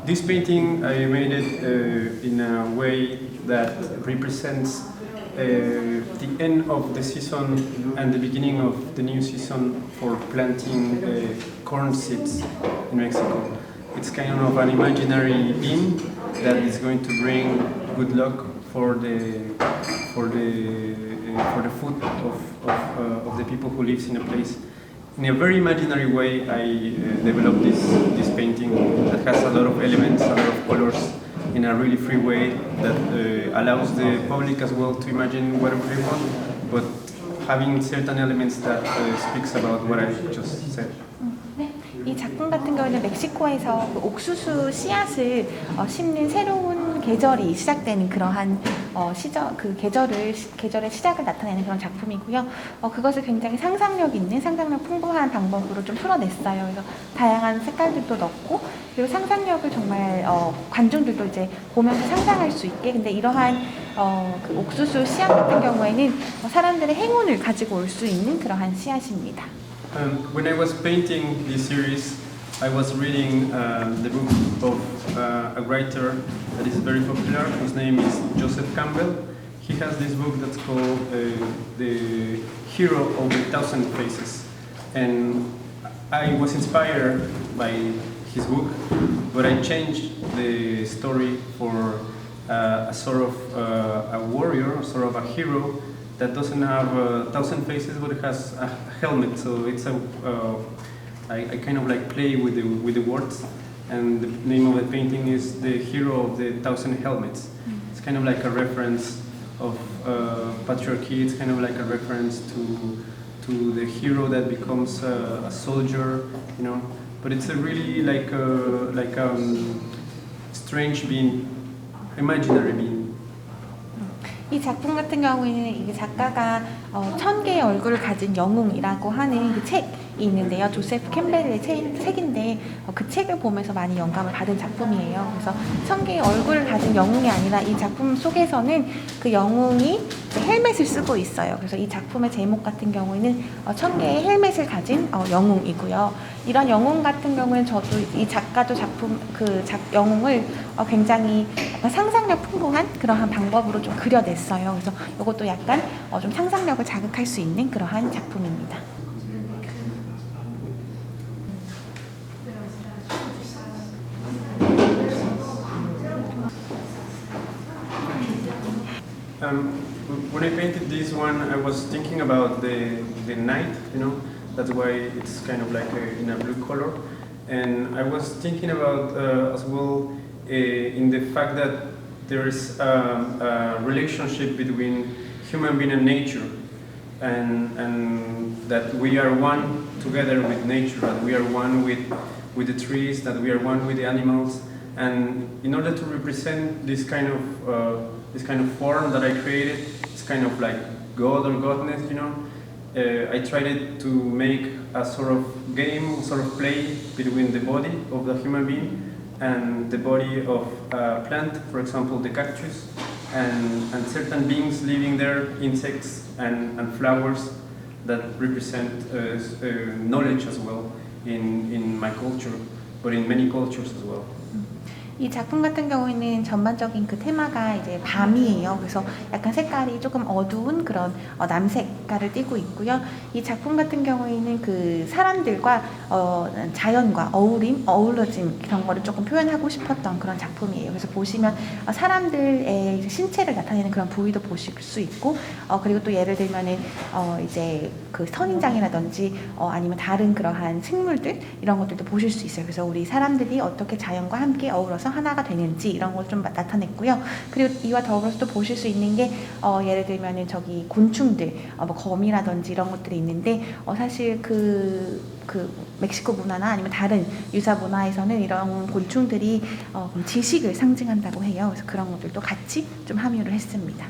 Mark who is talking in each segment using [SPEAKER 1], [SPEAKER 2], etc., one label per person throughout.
[SPEAKER 1] This painting, I made it in a way that represents the end of the season and the beginning of the new season for planting corn seeds in Mexico. It's kind of an imaginary bean that is going to bring good luck for the food of the people who lives in a place. In a very imaginary way, I developed this painting that has a lot of elements, a lot of colors, in a really free way that allows the public as well to imagine whatever they want, but having certain elements that speaks about what I just said.
[SPEAKER 2] 이 작품 같은 경우는 멕시코에서 그 옥수수 씨앗을 심는 새로운 계절이 시작되는 그러한 계절의 시작을 나타내는 그런 작품이고요. 그것을 굉장히 상상력 풍부한 방법으로 좀 풀어냈어요. 그래서 다양한 색깔들도 넣고, 그리고 상상력을 정말 관중들도 이제 보면서 상상할 수 있게. 근데 이러한 그 옥수수 씨앗 같은 경우에는 사람들의 행운을 가지고 올 수 있는 그러한 씨앗입니다.
[SPEAKER 1] When I was painting this series, I was reading the book of a writer that is very popular, whose name is Joseph Campbell. He has this book that's called The Hero of the Thousand Faces. And I was inspired by his book, but I changed the story for a sort of a warrior, sort of a hero that doesn't have 1,000 faces, but it has a helmet. So it's I kind of like play with the words, and the name of the painting is The Hero of the 1,000 Helmets. It's kind of like a reference of patriarchy. It's kind of like a reference to the hero that becomes a soldier, you know. But it's a really like strange being, imaginary being.
[SPEAKER 2] 이 작품 같은 경우에는 이 작가가 1000개의 얼굴을 가진 영웅이라고 하는 그 책이 있는데요. 조세프 캠벨의 책인데 그 책을 보면서 많이 영감을 받은 작품이에요. 그래서 1000개의 얼굴을 가진 영웅이 아니라 이 작품 속에서는 그 영웅이 헬멧을 쓰고 있어요. 그래서 이 작품의 제목 같은 경우에는 1000개의 헬멧을 가진 영웅이고요. 이런 영웅 같은 경우는 저도 이 작가도 영웅을 굉장히 상상력 풍부한 그러한 방법으로 좀 그려냈어요. 그래서 이것도 약간 좀 상상력을 자극할 수 있는 그러한 작품입니다.
[SPEAKER 1] When I painted this one, I was thinking about the night, you know. That's why it's kind of like in a blue color. And I was thinking about as well in the fact that there's a relationship between human being and nature, and that we are one together with nature, that we are one with the trees, that we are one with the animals. And in order to represent this kind of form that I created, it's kind of like God or godness, you know. I tried to make a sort of game, sort of play between the body of the human being and the body of a plant, for example, the cactus, and certain beings living there, insects and flowers that represent knowledge as well in my culture, but in many cultures as well.
[SPEAKER 2] 이 작품 같은 경우에는 전반적인 그 테마가 이제 밤이에요. 그래서 약간 색깔이 조금 어두운 그런 남색깔을 띠고 있고요. 이 작품 같은 경우에는 그 사람들과 자연과 어우러짐 그런 거를 조금 표현하고 싶었던 그런 작품이에요. 그래서 보시면 사람들의 신체를 나타내는 그런 부위도 보실 수 있고, 그리고 또 예를 들면은 이제 그 선인장이라든지 아니면 다른 그러한 식물들 이런 것들도 보실 수 있어요. 그래서 우리 사람들이 어떻게 자연과 함께 어우러서 하나가 되는지 이런 걸 좀 나타냈고요. 그리고 이와 더불어서 또 보실 수 있는 게 예를 들면은 저기 곤충들, 뭐 거미라든지 이런 것들이 있는데 사실 그 멕시코 문화나 아니면 다른 유사 문화에서는 이런 곤충들이 지식을 상징한다고 해요. 그래서 그런 것들도 같이 좀 함유를 했습니다.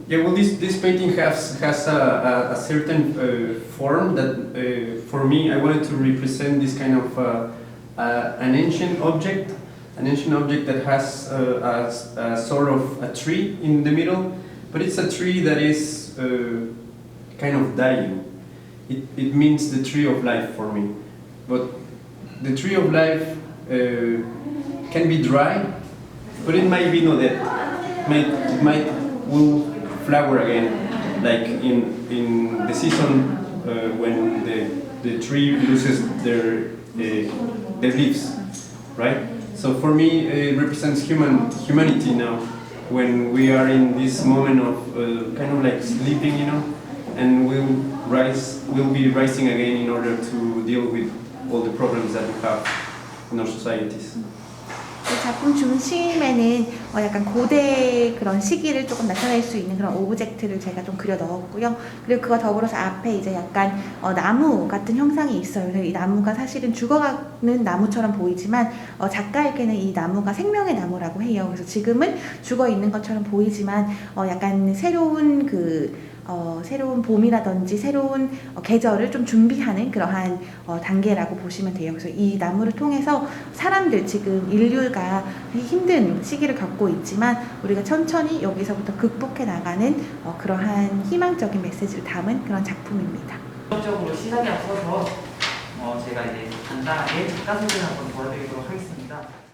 [SPEAKER 1] Yeah, well, this painting has a certain form that, for me, I wanted to represent this kind of an ancient object that has a sort of a tree in the middle, but it's a tree that is kind of dying. It means the tree of life for me. But the tree of life can be dry, but it might be not dead. It might will flower again, like in the season when the tree loses their leaves, right? So for me, it represents humanity now, when we are in this moment of kind of like sleeping, you know, and we'll be rising again in order to deal with all the problems that we have in our societies.
[SPEAKER 2] 이 작품 중심에는 약간 고대 그런 시기를 조금 나타낼 수 있는 그런 오브젝트를 제가 좀 그려 넣었고요. 그리고 그와 더불어서 앞에 이제 약간 나무 같은 형상이 있어요. 그래서 이 나무가 사실은 죽어가는 나무처럼 보이지만 작가에게는 이 나무가 생명의 나무라고 해요. 그래서 지금은 죽어 있는 것처럼 보이지만 약간 새로운 봄이라든지 새로운 계절을 좀 준비하는 그러한 단계라고 보시면 돼요. 그래서 이 나무를 통해서 사람들, 지금 인류가 힘든 시기를 겪고 있지만 우리가 천천히 여기서부터 극복해 나가는 그러한 희망적인 메시지를 담은 그런 작품입니다.
[SPEAKER 3] 본격적으로 시작에 앞서서 제가 이제 간단하게 작가 소개를 한번 도와드리도록 하겠습니다.